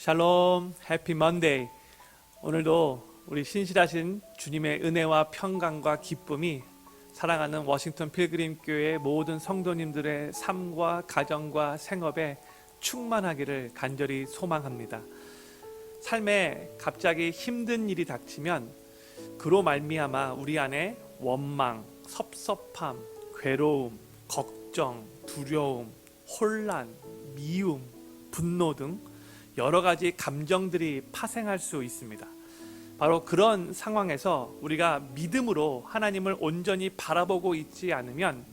샬롬, 해피 먼데이. 오늘도 우리 신실하신 주님의 은혜와 평강과 기쁨이 사랑하는 워싱턴 필그림 교회 모든 성도님들의 삶과 가정과 생업에 충만하기를 간절히 소망합니다. 삶에 갑자기 힘든 일이 닥치면 그로 말미암아 우리 안에 원망, 섭섭함, 괴로움, 걱정, 두려움, 혼란, 미움, 분노 등 여러 가지 감정들이 파생할 수 있습니다. 바로 그런 상황에서 우리가 믿음으로 하나님을 온전히 바라보고 있지 않으면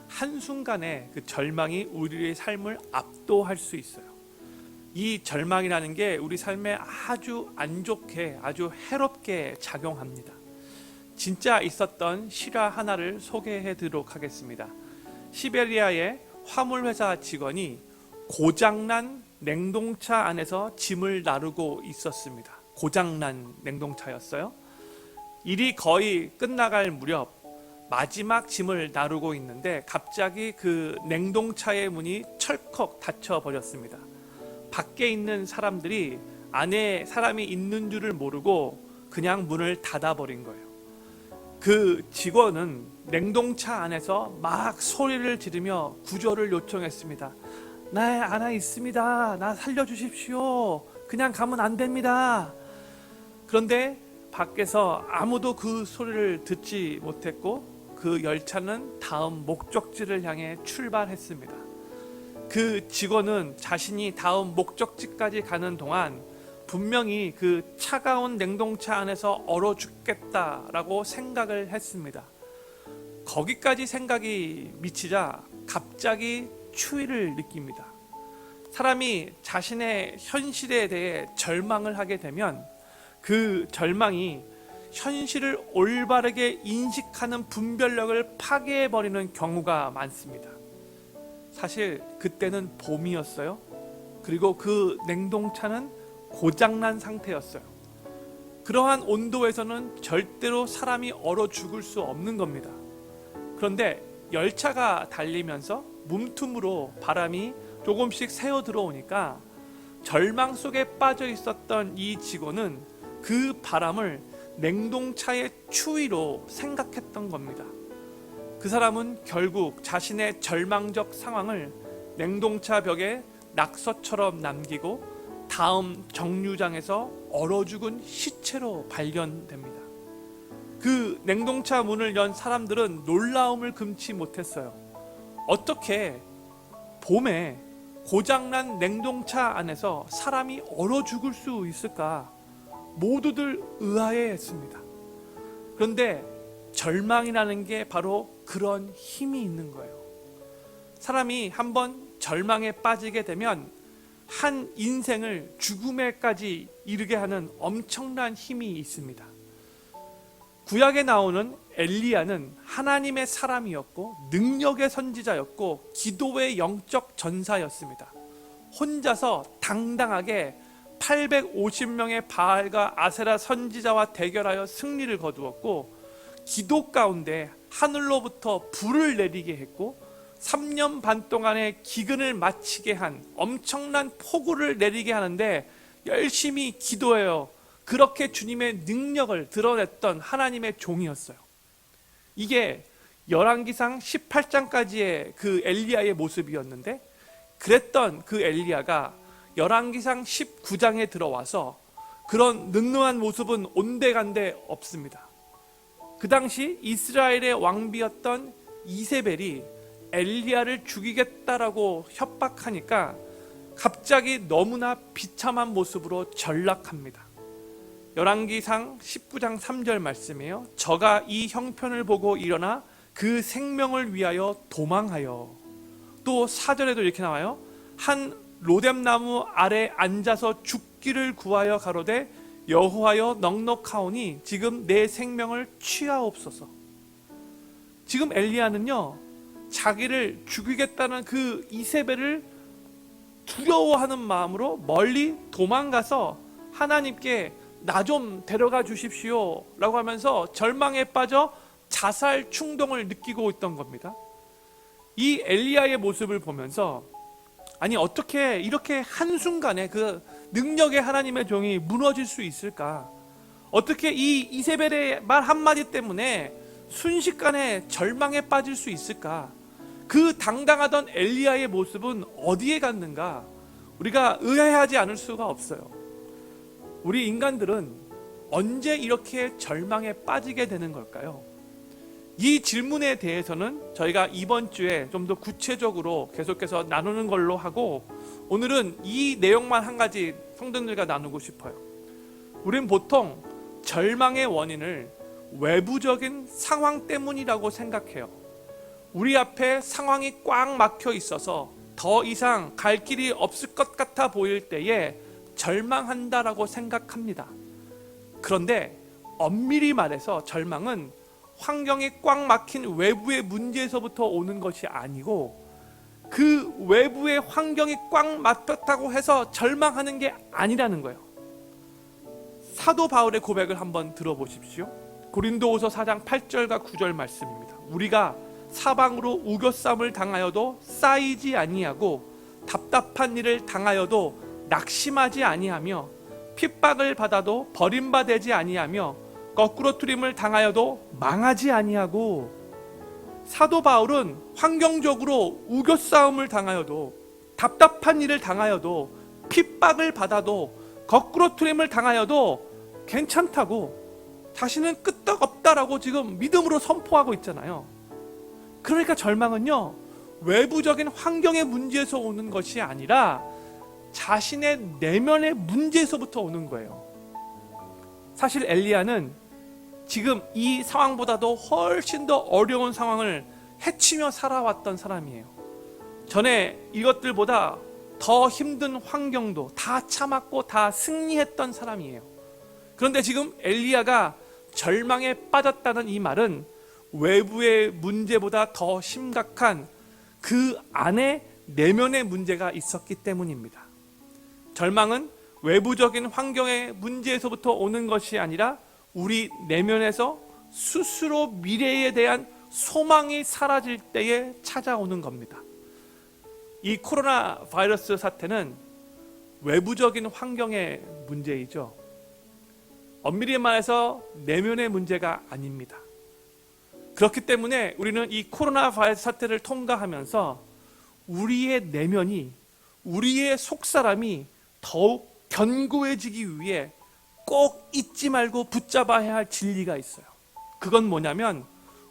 한순간에 그 절망이 우리의 삶을 압도할 수 있어요. 이 절망이라는 게 우리 삶에 아주 안 좋게, 아주 해롭게 작용합니다. 진짜 있었던 실화 하나를 소개해 드리도록 하겠습니다. 시베리아의 화물회사 직원이 고장난 냉동차 안에서 짐을 나르고 있었습니다. 고장난 냉동차였어요. 일이 거의 끝나갈 무렵 마지막 짐을 나르고 있는데 갑자기 그 냉동차의 문이 철컥 닫혀 버렸습니다. 밖에 있는 사람들이 안에 사람이 있는 줄을 모르고 그냥 문을 닫아 버린 거예요. 그 직원은 냉동차 안에서 막 소리를 지르며 구조를 요청했습니다. 나 안에 있습니다. 나 살려주십시오. 그냥 가면 안 됩니다. 그런데 밖에서 아무도 그 소리를 듣지 못했고 그 열차는 다음 목적지를 향해 출발했습니다. 그 직원은 자신이 다음 목적지까지 가는 동안 분명히 그 차가운 냉동차 안에서 얼어 죽겠다라고 생각을 했습니다. 거기까지 생각이 미치자 갑자기 추위를 느낍니다. 사람이 자신의 현실에 대해 절망을 하게 되면 그 절망이 현실을 올바르게 인식하는 분별력을 파괴해버리는 경우가 많습니다. 사실 그때는 봄이었어요. 그리고 그 냉동차는 고장난 상태였어요. 그러한 온도에서는 절대로 사람이 얼어 죽을 수 없는 겁니다. 그런데 열차가 달리면서 문틈으로 바람이 조금씩 새어 들어오니까 절망 속에 빠져 있었던 이 직원은 그 바람을 냉동차의 추위로 생각했던 겁니다. 그 사람은 결국 자신의 절망적 상황을 냉동차 벽에 낙서처럼 남기고 다음 정류장에서 얼어 죽은 시체로 발견됩니다. 그 냉동차 문을 연 사람들은 놀라움을 금치 못했어요. 어떻게 봄에 고장난 냉동차 안에서 사람이 얼어 죽을 수 있을까? 모두들 의아해했습니다. 그런데 절망이라는 게 바로 그런 힘이 있는 거예요. 사람이 한번 절망에 빠지게 되면 한 인생을 죽음에까지 이르게 하는 엄청난 힘이 있습니다. 구약에 나오는 엘리야는 하나님의 사람이었고 능력의 선지자였고 기도의 영적 전사였습니다. 혼자서 당당하게 850명의 바알과 아세라 선지자와 대결하여 승리를 거두었고 기도 가운데 하늘로부터 불을 내리게 했고 3년 반 동안의 기근을 마치게 한 엄청난 폭우를 내리게 하는데 열심히 기도해요. 그렇게 주님의 능력을 드러냈던 하나님의 종이었어요. 이게 열왕기상 18장까지의 그 엘리야의 모습이었는데 그랬던 그 엘리야가 열왕기상 19장에 들어와서 그런 능력한 모습은 온데간데 없습니다. 그 당시 이스라엘의 왕비였던 이세벨이 엘리야를 죽이겠다라고 협박하니까 갑자기 너무나 비참한 모습으로 전락합니다. 열왕기상 19장 3절 말씀이에요. 저가 이 형편을 보고 일어나 그 생명을 위하여 도망하여. 또 4절에도 이렇게 나와요. 한 로뎀나무 아래 앉아서 죽기를 구하여 가로되 여호와여 넉넉하오니 지금 내 생명을 취하옵소서. 지금 엘리야는요 자기를 죽이겠다는 그 이세벨을 두려워하는 마음으로 멀리 도망가서 하나님께 나 좀 데려가 주십시오 라고 하면서 절망에 빠져 자살 충동을 느끼고 있던 겁니다. 이 엘리야의 모습을 보면서 아니 어떻게 이렇게 한순간에 그 능력의 하나님의 종이 무너질 수 있을까? 어떻게 이 이세벨의 말 한마디 때문에 순식간에 절망에 빠질 수 있을까? 그 당당하던 엘리야의 모습은 어디에 갔는가? 우리가 의아해하지 않을 수가 없어요. 우리 인간들은 언제 이렇게 절망에 빠지게 되는 걸까요? 이 질문에 대해서는 저희가 이번 주에 좀 더 구체적으로 계속해서 나누는 걸로 하고, 오늘은 이 내용만 한 가지 성도님들과 나누고 싶어요. 우린 보통 절망의 원인을 외부적인 상황 때문이라고 생각해요. 우리 앞에 상황이 꽉 막혀 있어서 더 이상 갈 길이 없을 것 같아 보일 때에 절망한다라고 생각합니다. 그런데 엄밀히 말해서 절망은 환경이 꽉 막힌 외부의 문제에서부터 오는 것이 아니고, 그 외부의 환경이 꽉 막혔다고 해서 절망하는 게 아니라는 거예요. 사도 바울의 고백을 한번 들어보십시오. 고린도후서 4장 8절과 9절 말씀입니다. 우리가 사방으로 우겨쌈을 당하여도 쌓이지 아니하고 답답한 일을 당하여도 낙심하지 아니하며 핍박을 받아도 버림받지 아니하며 거꾸로 트림을 당하여도 망하지 아니하고. 사도 바울은 환경적으로 우겨싸움을 당하여도 답답한 일을 당하여도 핍박을 받아도 거꾸로 트림을 당하여도 괜찮다고, 자신은 끄떡없다라고 지금 믿음으로 선포하고 있잖아요. 그러니까 절망은요, 외부적인 환경의 문제에서 오는 것이 아니라 자신의 내면의 문제에서부터 오는 거예요. 사실 엘리야는 지금 이 상황보다도 훨씬 더 어려운 상황을 헤치며 살아왔던 사람이에요. 전에 이것들보다 더 힘든 환경도 다 참았고 다 승리했던 사람이에요. 그런데 지금 엘리야가 절망에 빠졌다는 이 말은 외부의 문제보다 더 심각한 그 안에 내면의 문제가 있었기 때문입니다. 절망은 외부적인 환경의 문제에서부터 오는 것이 아니라 우리 내면에서 스스로 미래에 대한 소망이 사라질 때에 찾아오는 겁니다. 이 코로나 바이러스 사태는 외부적인 환경의 문제이죠. 엄밀히 말해서 내면의 문제가 아닙니다. 그렇기 때문에 우리는 이 코로나 바이러스 사태를 통과하면서 우리의 내면이, 우리의 속사람이 더욱 견고해지기 위해 꼭 잊지 말고 붙잡아야 할 진리가 있어요. 그건 뭐냐면,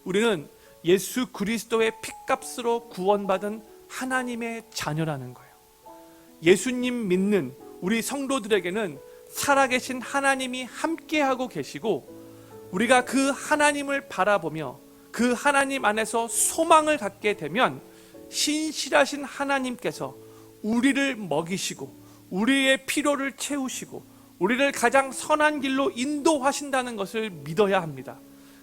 우리는 예수 그리스도의 핏값으로 구원받은 하나님의 자녀라는 거예요. 예수님 믿는 우리 성도들에게는 살아계신 하나님이 함께하고 계시고, 우리가 그 하나님을 바라보며 그 하나님 안에서 소망을 갖게 되면 신실하신 하나님께서 우리를 먹이시고 우리의 필요를 채우시고 우리를 가장 선한 길로 인도하신다는 것을 믿어야 합니다.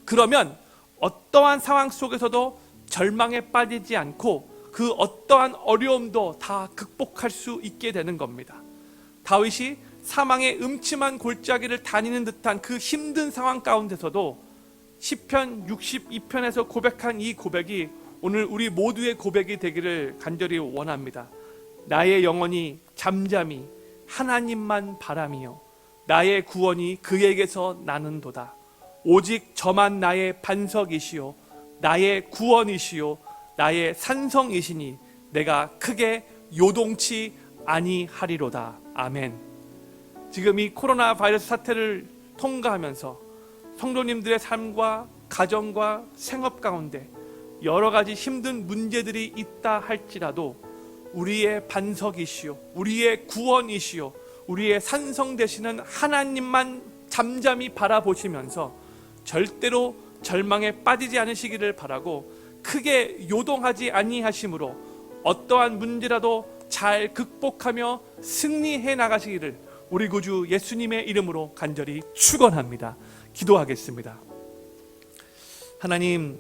그러면 어떠한 상황 속에서도 절망에 빠지지 않고 그 어떠한 어려움도 다 극복할 수 있게 되는 겁니다. 다윗이 사망의 음침한 골짜기를 다니는 듯한 그 힘든 상황 가운데서도 시편 62편에서 고백한 이 고백이 오늘 우리 모두의 고백이 되기를 간절히 원합니다. 나의 영혼이 잠잠히 하나님만 바라며 나의 구원이 그에게서 나는도다. 오직 저만 나의 반석이시요 나의 구원이시요 나의 산성이시니 내가 크게 요동치 아니하리로다. 아멘. 지금 이 코로나 바이러스 사태를 통과하면서 성도님들의 삶과 가정과 생업 가운데 여러 가지 힘든 문제들이 있다 할지라도 우리의 반석이시요 우리의 구원이시요 우리의 산성 되시는 하나님만 잠잠히 바라보시면서 절대로 절망에 빠지지 않으시기를 바라고, 크게 요동하지 아니하심으로 어떠한 문제라도 잘 극복하며 승리해 나가시기를 우리 구주 예수님의 이름으로 간절히 축원합니다. 기도하겠습니다. 하나님,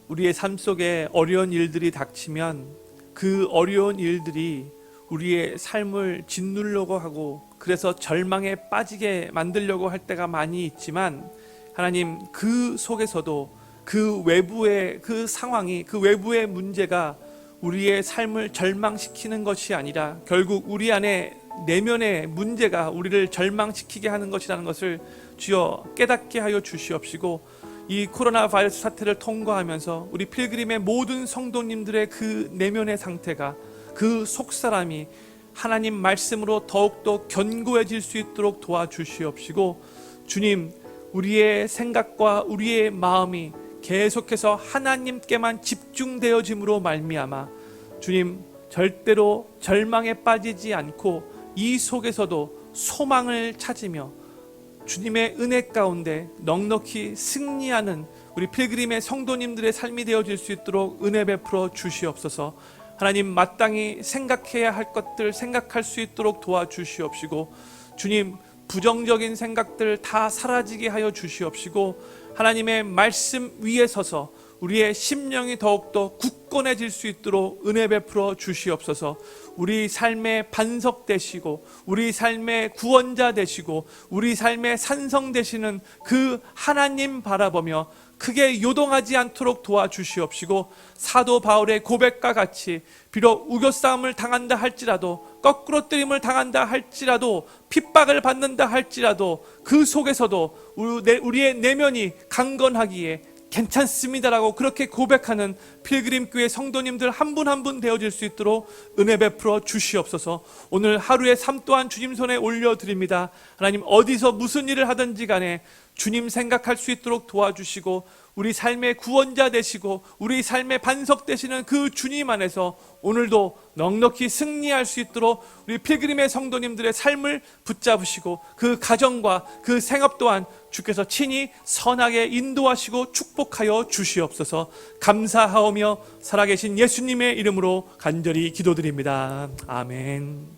우리의 삶 속에 어려운 일들이 닥치면 그 어려운 일들이 우리의 삶을 짓누르려고 하고 그래서 절망에 빠지게 만들려고 할 때가 많이 있지만, 하나님, 그 속에서도 그 외부의 그 상황이, 그 외부의 문제가 우리의 삶을 절망시키는 것이 아니라 결국 우리 안에 내면의 문제가 우리를 절망시키게 하는 것이라는 것을 주여 깨닫게 하여 주시옵시고, 이 코로나 바이러스 사태를 통과하면서 우리 필그림의 모든 성도님들의 그 내면의 상태가, 그 속사람이 하나님 말씀으로 더욱더 견고해질 수 있도록 도와주시옵시고, 주님, 우리의 생각과 우리의 마음이 계속해서 하나님께만 집중되어짐으로 말미암아 주님, 절대로 절망에 빠지지 않고 이 속에서도 소망을 찾으며 주님의 은혜 가운데 넉넉히 승리하는 우리 필그림의 성도님들의 삶이 되어질 수 있도록 은혜 베풀어 주시옵소서. 하나님, 마땅히 생각해야 할 것들 생각할 수 있도록 도와주시옵시고, 주님, 부정적인 생각들 다 사라지게 하여 주시옵시고, 하나님의 말씀 위에 서서 우리의 심령이 더욱더 굳건해질 수 있도록 은혜 베풀어 주시옵소서. 우리 삶의 반석 되시고 우리 삶의 구원자 되시고 우리 삶의 산성 되시는 그 하나님 바라보며 크게 요동하지 않도록 도와주시옵시고, 사도 바울의 고백과 같이 비록 우겨싸움을 당한다 할지라도, 거꾸로 뜨림을 당한다 할지라도, 핍박을 받는다 할지라도 그 속에서도 우리의 내면이 강건하기에 괜찮습니다라고 그렇게 고백하는 필그림 교회 성도님들 한 분 한 분 되어질 수 있도록 은혜 베풀어 주시옵소서. 오늘 하루의 삶 또한 주님 손에 올려드립니다. 하나님, 어디서 무슨 일을 하든지 간에 주님 생각할 수 있도록 도와주시고, 우리 삶의 구원자 되시고 우리 삶의 반석 되시는 그 주님 안에서 오늘도 넉넉히 승리할 수 있도록 우리 필그림의 성도님들의 삶을 붙잡으시고, 그 가정과 그 생업 또한 주께서 친히 선하게 인도하시고 축복하여 주시옵소서. 감사하오며 살아계신 예수님의 이름으로 간절히 기도드립니다. 아멘.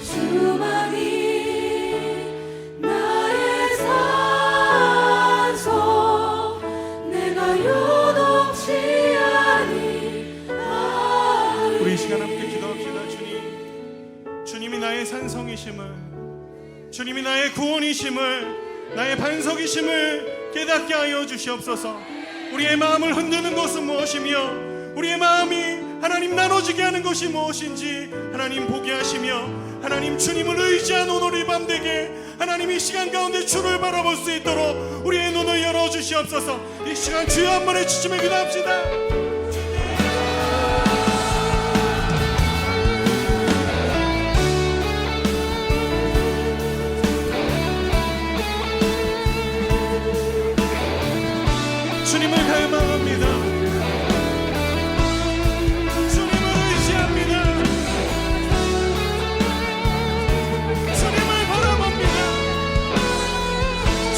주만이 나의 산소, 내가 요동치 아니하리. 우리 이 시간 함께 기도합시다. 주님이 나의 산성이심을, 주님이 나의 구원이심을, 나의 반석이심을 깨닫게 하여 주시옵소서. 우리의 마음을 흔드는 것은 무엇이며 우리의 마음이 하나님 나눠지게 하는 것이 무엇인지 하나님 보게 하시며, 하나님 주님을 의지한 오늘 이 밤 되게 하나님 이 시간 가운데 주를 바라볼 수 있도록 우리의 눈을 열어주시옵소서. 이 시간 주여 한 번에 주님의 기도합시다. 주님을 갈망합니다. 주님을 의지합니다. 주님을 바라봅니다.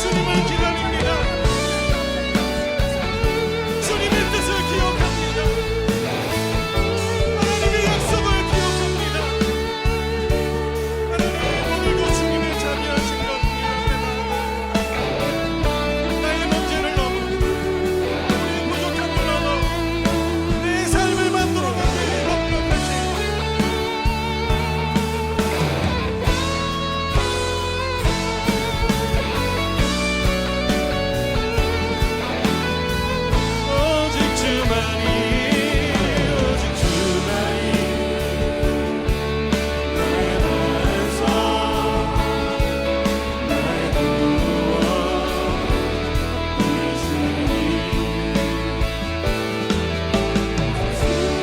주님을 기다립니다. 주님의 뜻을 기억합니다. 하나님의 약속을 기억합니다. 하나님, 오늘도 주님의 자비하신 것 나의 문제를 넘어 내 삶을 만들어가는 법력하신 오직 주만이, 오직 주만이 나의 반석, 나의 구원이시니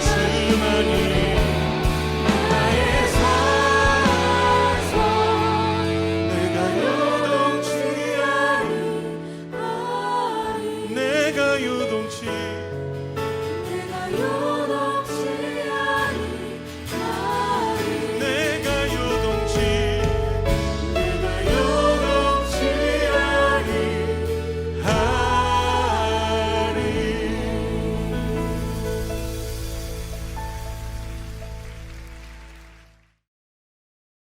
주만이 나의 산소, 내가 요동치 아니하리. 내가 요동치